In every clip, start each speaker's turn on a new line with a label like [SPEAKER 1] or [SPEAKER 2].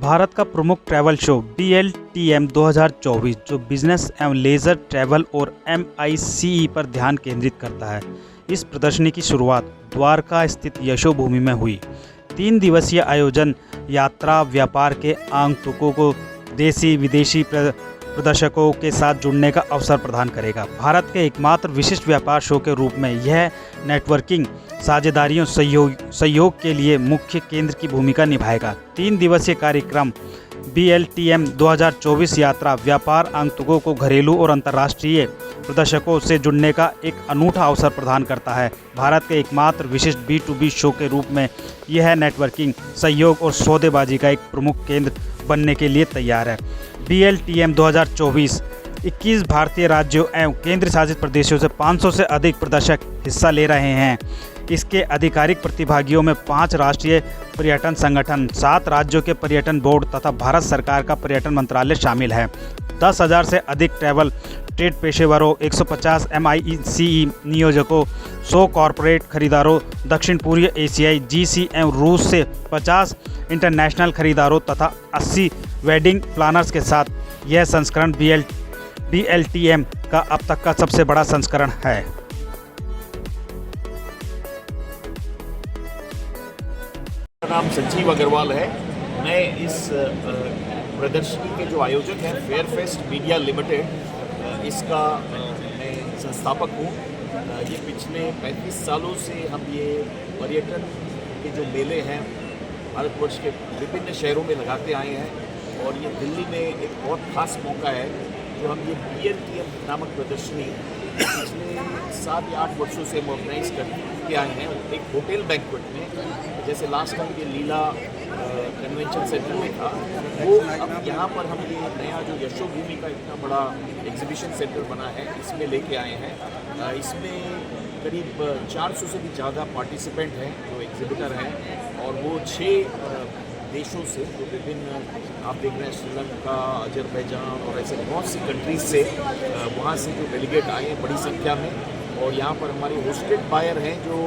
[SPEAKER 1] भारत का प्रमुख travel show BLTM 2024 जो बिजनेस एवं लेजर ट्रैवल और MICE पर ध्यान केंद्रित करता है। इस प्रदर्शनी की शुरुआत द्वारका स्थित यशोभूमि में हुई। 3 दिवसीय आयोजन यात्रा व्यापार के आगंतुकों को देसी विदेशी प्रदर्शकों के साथ जुड़ने का अवसर प्रदान करेगा। भारत के एकमात्र विशिष्ट व्यापार शो के रूप में यह नेटवर्किंग साझेदारियों सहयोग के लिए मुख्य केंद्र की भूमिका निभाएगा। 3 दिवसीय कार्यक्रम BLTM 2024 यात्रा व्यापार आगंतुकों को घरेलू और अंतर्राष्ट्रीय प्रदर्शकों से जुड़ने का एक अनूठा अवसर प्रदान करता है। भारत के एकमात्र विशिष्ट B2B शो के रूप में यह नेटवर्किंग सहयोग और सौदेबाजी का एक प्रमुख केंद्र बनने के लिए तैयार है। BLTM 2024 21 भारतीय राज्यों एवं केंद्र शासित प्रदेशों से 500 से अधिक प्रदर्शक हिस्सा ले रहे हैं। इसके आधिकारिक प्रतिभागियों में 5 राष्ट्रीय पर्यटन संगठन, 7 राज्यों के पर्यटन बोर्ड तथा भारत सरकार का पर्यटन मंत्रालय शामिल है। 10,000 से अधिक ट्रैवल ट्रेड पेशेवरों, 150 MICE नियोजकों, 100 कॉरपोरेट खरीदारों, दक्षिण पूर्वी एशियाई GC एवं रूस से 50 इंटरनेशनल खरीदारों तथा 80 वेडिंग प्लानर्स के साथ यह संस्करण BLTM का अब तक का सबसे बड़ा संस्करण है।
[SPEAKER 2] मेरा नाम संजीव अग्रवाल है। मैं इस प्रदर्शनी के जो आयोजक हैं फेयरफेस्ट मीडिया लिमिटेड, इसका मैं संस्थापक हूँ। ये पिछले 35 सालों से हम ये पर्यटन के जो मेले हैं भारतवर्ष के विभिन्न शहरों में लगाते आए हैं और ये दिल्ली में एक बहुत खास मौका है जो हम ये BLTM नामक प्रदर्शनी पिछले 7 या 8 वर्षों से हम ऑर्गेनाइज करके आए हैं एक होटल बैंक्वेट में। जैसे लास्ट टाइम ये लीला कन्वेंशन सेंटर में था, वो अब यहाँ पर हम ये नया जो यशोभूमि का इतना बड़ा एग्जीबिशन सेंटर बना है इसमें लेके आए हैं। इसमें करीब 400 से भी ज़्यादा पार्टिसिपेंट हैं जो एग्जिबिटर हैं और वो 6 देशों से जो विभिन्न आप देख रहे हैं श्रीलंका, अजरबैजान और ऐसे बहुत सी कंट्रीज से वहाँ से जो डेलीगेट आए हैं बड़ी संख्या में। और यहाँ पर हमारे होस्टेड बायर हैं जो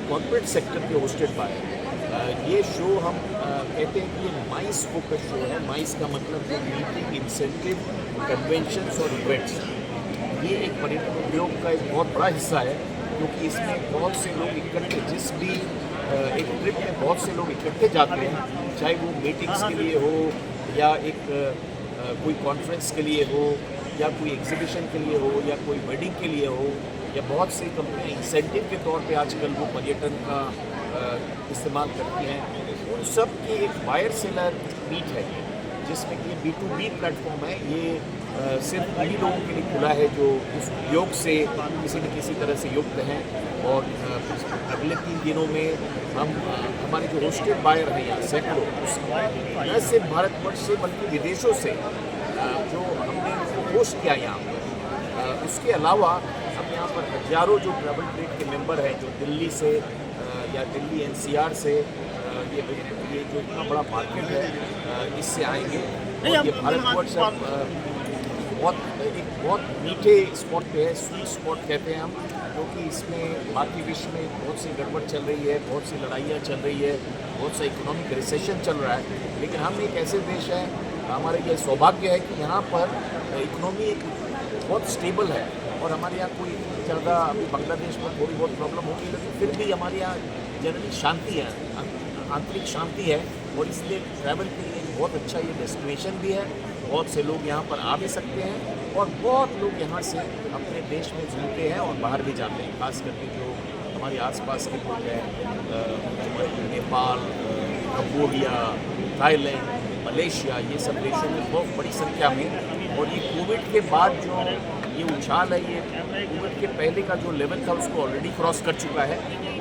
[SPEAKER 2] कॉर्पोरेट सेक्टर के होस्टेड बायर। ये शो हम कहते हैं कि ये माइस फोकस शो है। माइस का मतलब जो मीटिंग, इंसेंटिव, कन्वेंशंस और इवेंट्स, ये एक पर्यटन उद्योग का एक बहुत बड़ा हिस्सा है क्योंकि इसमें बहुत से लोग इकट्ठे, जिस भी एक ट्रिप में बहुत से लोग इकट्ठे जाते हैं, चाहे वो मीटिंग्स के लिए हो या एक कोई कॉन्फ्रेंस के लिए हो या कोई एग्जीबिशन के लिए हो या कोई वेडिंग के लिए हो या बहुत सी कंपनियां इंसेंटिव के तौर पे आजकल वो पर्यटन का इस्तेमाल करती हैं। उन सब की एक बायर सेलर मीट है जिसमें कि B2B प्लेटफॉर्म है। ये सिर्फ उन्हीं लोगों के लिए खुला है जो उस उद्योग से किसी न किसी तरह से युक्त हैं। और अगले 3 दिनों में हमारे जो होस्टेड बायर हैं यहाँ सैकड़ों, न सिर्फ भारतवर्ष से बल्कि विदेशों से जो हमने होस्ट किया यहाँ पर। उसके अलावा हम यहाँ पर हजारों जो ट्रैवल ट्रेड के मेंबर हैं जो दिल्ली से या दिल्ली NCR से ये जो इतना बड़ा मार्केट है इससे आएंगे। और ये भारतवर्ष बहुत मीठे स्पॉट पे है, स्वीट स्पॉट कहते हैं हम, क्योंकि इसमें बाकी विश्व में बहुत सी गड़बड़ चल रही है, बहुत सी लड़ाइयाँ चल रही है, बहुत सा इकोनॉमिक रिसेशन चल रहा है, लेकिन हम एक ऐसे देश हैं, हमारा ये सौभाग्य है कि यहाँ पर इकोनॉमी बहुत स्टेबल है और हमारे यहाँ कोई ज़्यादा, अभी बांग्लादेश में थोड़ी बहुत प्रॉब्लम होगी लेकिन फिर भी हमारे यहाँ जनरली शांति है, आंतरिक शांति है और इसलिए ट्रैवल के लिए बहुत अच्छा ये डेस्टिनेशन भी है। बहुत से लोग यहाँ पर आ भी सकते हैं और बहुत लोग यहाँ से अपने देश में घूमते हैं और बाहर भी जाते हैं, खास करके जो हमारे आसपास के लोग हैं, नेपाल, कंबोडिया, थाईलैंड, मलेशिया, ये सब देशों में बहुत बड़ी संख्या में। और ये कोविड के बाद जो ये उछाल है, ये कोविड के पहले का जो लेवल था उसको ऑलरेडी क्रॉस कर चुका है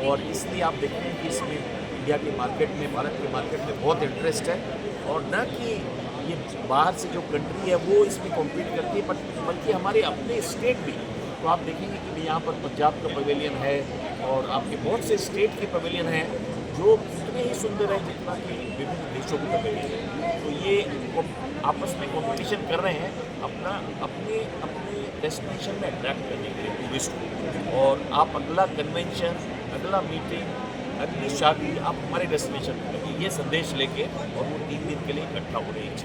[SPEAKER 2] और इसलिए आप देखते हैं कि इसमें इंडिया के मार्केट में, भारत के मार्केट में बहुत इंटरेस्ट है। और न कि ये बाहर से जो कंट्री है वो इसमें कॉम्पीट करती है बल्कि हमारे अपने स्टेट भी। तो आप देखेंगे कि यहाँ पर पंजाब का पवेलियन है और आपके बहुत से स्टेट के पवेलियन हैं जो इतने ही सुंदर है जितना कि विभिन्न देशों के पवेलियन है। तो ये आपस में कॉम्पिटिशन कर रहे हैं अपने डेस्टिनेशन में अट्रैक्ट करने के लिए टूरिस्ट को। और आप अगला कन्वेंशन, अगला मीटिंग अगली शादी आप हमारे डेस्टिनेशन पर करिए, ये संदेश लेके और वो 3 दिन के लिए इकट्ठा हो रही है।